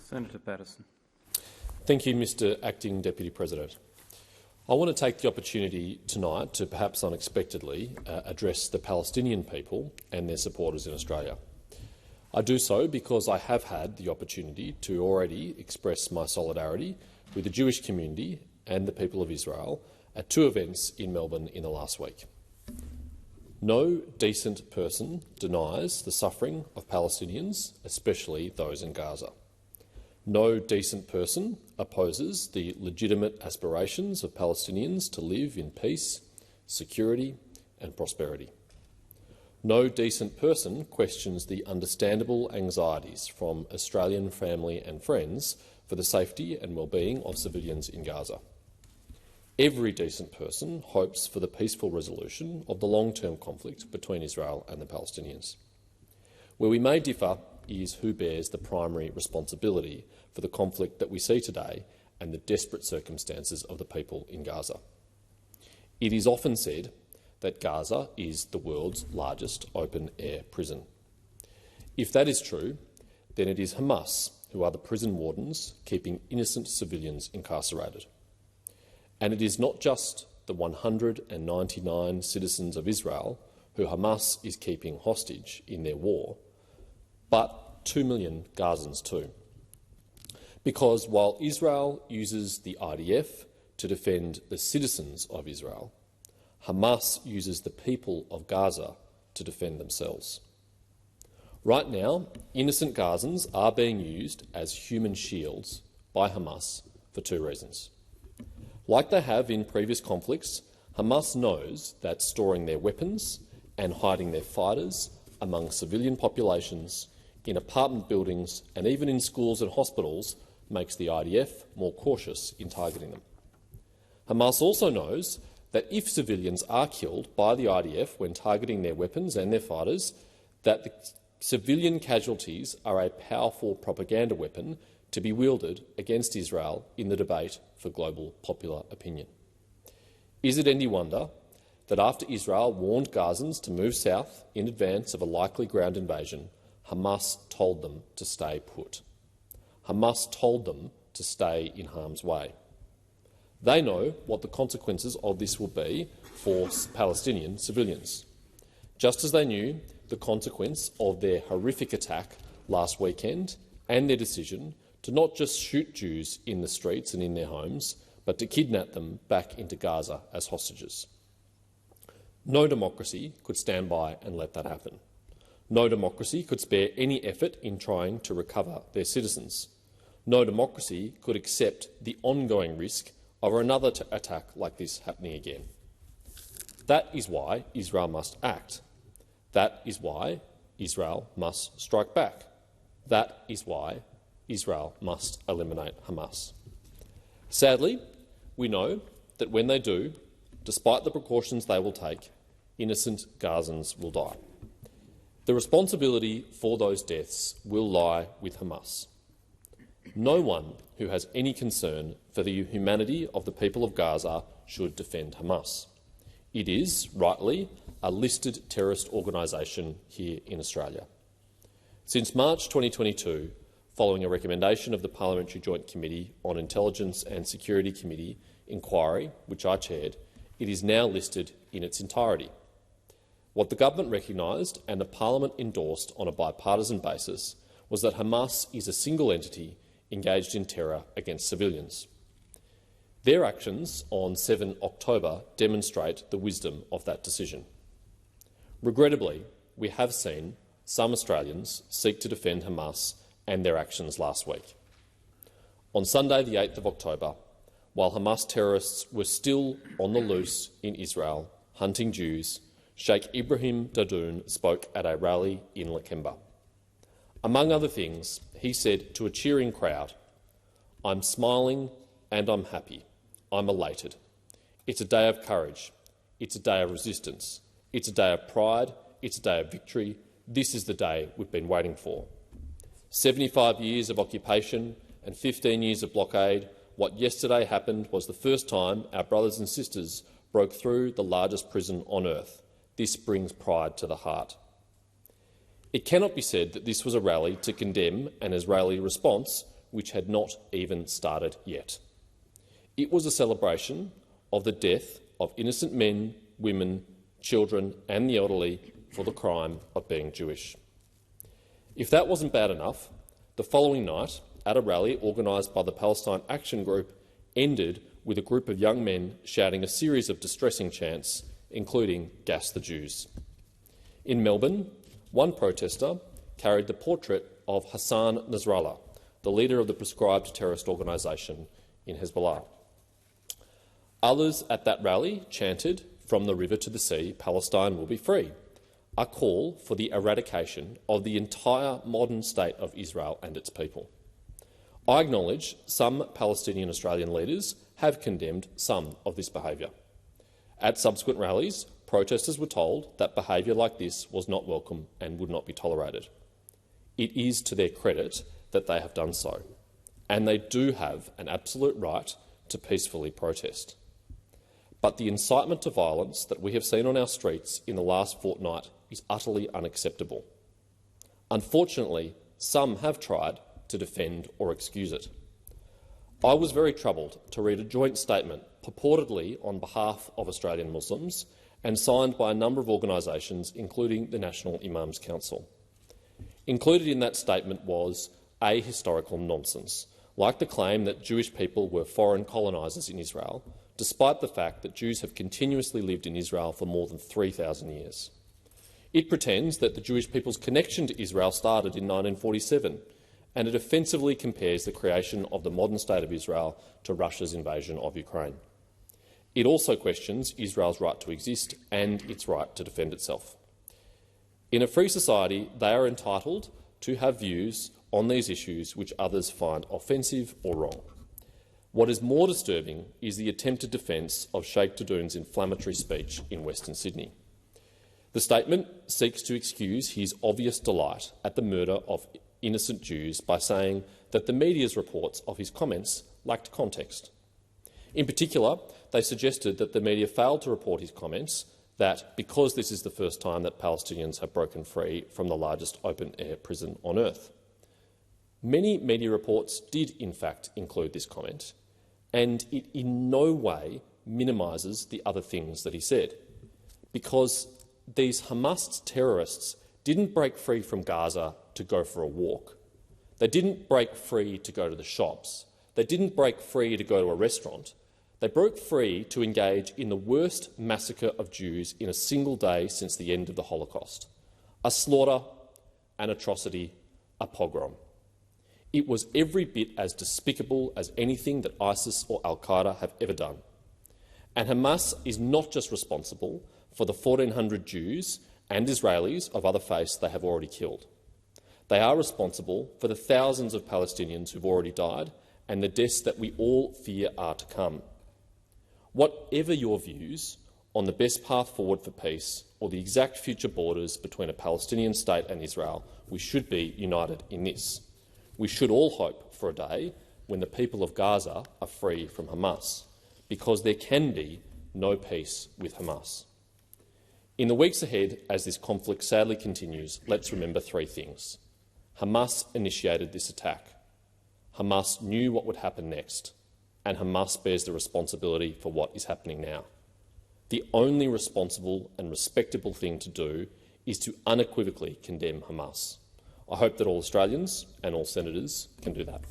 Senator Patterson. Thank you, Mr Acting Deputy President. I want to take the opportunity tonight to perhaps unexpectedly address the Palestinian people and their supporters in Australia. I do so because I have had the opportunity to already express my solidarity with the Jewish community and the people of Israel at two events in Melbourne in the last week. No decent person denies the suffering of Palestinians, especially those in Gaza. No decent person opposes the legitimate aspirations of Palestinians to live in peace, security and prosperity. No decent person questions the understandable anxieties from Australian family and friends for the safety and well-being of civilians in Gaza. Every decent person hopes for the peaceful resolution of the long-term conflict between Israel and the Palestinians. Where we may differ is who bears the primary responsibility for the conflict that we see today and the desperate circumstances of the people in Gaza. It is often said that Gaza is the world's largest open-air prison. If that is true, then it is Hamas who are the prison wardens keeping innocent civilians incarcerated. And it is not just the 199 citizens of Israel who Hamas is keeping hostage in their war, but 2 million Gazans too. Because while Israel uses the IDF to defend the citizens of Israel, Hamas uses the people of Gaza to defend themselves. Right now, innocent Gazans are being used as human shields by Hamas for two reasons. Like they have in previous conflicts, Hamas knows that storing their weapons and hiding their fighters among civilian populations, in apartment buildings and even in schools and hospitals makes the IDF more cautious in targeting them. Hamas also knows that if civilians are killed by the IDF when targeting their weapons and their fighters, that the civilian casualties are a powerful propaganda weapon to be wielded against Israel in the debate for global popular opinion. Is it any wonder that after Israel warned Gazans to move south in advance of a likely ground invasion, Hamas told them to stay put? Hamas told them to stay in harm's way. They know what the consequences of this will be for Palestinian civilians, just as they knew the consequence of their horrific attack last weekend and their decision to not just shoot Jews in the streets and in their homes, but to kidnap them back into Gaza as hostages. No democracy could stand by and let that happen. No democracy could spare any effort in trying to recover their citizens. No democracy could accept the ongoing risk of another attack like this happening again. That is why Israel must act. That is why Israel must strike back. That is why Israel must eliminate Hamas. Sadly, we know that when they do, despite the precautions they will take, innocent Gazans will die. The responsibility for those deaths will lie with Hamas. No one who has any concern for the humanity of the people of Gaza should defend Hamas. It is, rightly, a listed terrorist organisation here in Australia. Since March 2022, following a recommendation of the Parliamentary Joint Committee on Intelligence and Security Committee inquiry, which I chaired, it is now listed in its entirety. What the government recognised and the parliament endorsed on a bipartisan basis was that Hamas is a single entity engaged in terror against civilians. Their actions on 7 October demonstrate the wisdom of that decision. Regrettably, we have seen some Australians seek to defend Hamas and their actions last week. On Sunday, the 8th of October, while Hamas terrorists were still on the loose in Israel, hunting Jews, Sheikh Ibrahim Dadoun spoke at a rally in Lakemba. Among other things, he said to a cheering crowd, "I'm smiling and I'm happy. I'm elated. It's a day of courage. It's a day of resistance. It's a day of pride. It's a day of victory. This is the day we've been waiting for. 75 years of occupation and 15 years of blockade, what yesterday happened was the first time our brothers and sisters broke through the largest prison on earth. This brings pride to the heart." It cannot be said that this was a rally to condemn an Israeli response which had not even started yet. It was a celebration of the death of innocent men, women, children and the elderly for the crime of being Jewish. If that wasn't bad enough, the following night, at a rally organised by the Palestine Action Group, ended with a group of young men shouting a series of distressing chants, including "Gas the Jews." In Melbourne, one protester carried the portrait of Hassan Nasrallah, the leader of the proscribed terrorist organisation in Hezbollah. Others at that rally chanted, "From the river to the sea, Palestine will be free," a call for the eradication of the entire modern state of Israel and its people. I acknowledge some Palestinian Australian leaders have condemned some of this behaviour. At subsequent rallies, protesters were told that behaviour like this was not welcome and would not be tolerated. It is to their credit that they have done so, and they do have an absolute right to peacefully protest. But the incitement to violence that we have seen on our streets in the last fortnight is utterly unacceptable. Unfortunately, some have tried to defend or excuse it. I was very troubled to read a joint statement purportedly on behalf of Australian Muslims and signed by a number of organisations, including the National Imams Council. Included in that statement was ahistorical nonsense, like the claim that Jewish people were foreign colonisers in Israel, despite the fact that Jews have continuously lived in Israel for more than 3,000 years. It pretends that the Jewish people's connection to Israel started in 1947, and it offensively compares the creation of the modern state of Israel to Russia's invasion of Ukraine. It also questions Israel's right to exist and its right to defend itself. In a free society, they are entitled to have views on these issues which others find offensive or wrong. What is more disturbing is the attempted defence of Sheikh Tadoun's inflammatory speech in Western Sydney. The statement seeks to excuse his obvious delight at the murder of innocent Jews by saying that the media's reports of his comments lacked context. In particular, they suggested that the media failed to report his comments that, because this is the first time that Palestinians have broken free from the largest open-air prison on earth. Many media reports did, in fact, include this comment, and it in no way minimises the other things that he said, because these Hamas terrorists didn't break free from Gaza to go for a walk. They didn't break free to go to the shops. They didn't break free to go to a restaurant. They broke free to engage in the worst massacre of Jews in a single day since the end of the Holocaust. A slaughter, an atrocity, a pogrom. It was every bit as despicable as anything that ISIS or al-Qaeda have ever done. And Hamas is not just responsible for the 1,400 Jews and Israelis of other faiths they have already killed. They are responsible for the thousands of Palestinians who've already died and the deaths that we all fear are to come. Whatever your views on the best path forward for peace or the exact future borders between a Palestinian state and Israel, we should be united in this. We should all hope for a day when the people of Gaza are free from Hamas, because there can be no peace with Hamas. In the weeks ahead, as this conflict sadly continues, let's remember three things. Hamas initiated this attack. Hamas knew what would happen next, and Hamas bears the responsibility for what is happening now. The only responsible and respectable thing to do is to unequivocally condemn Hamas. I hope that all Australians and all senators can do that.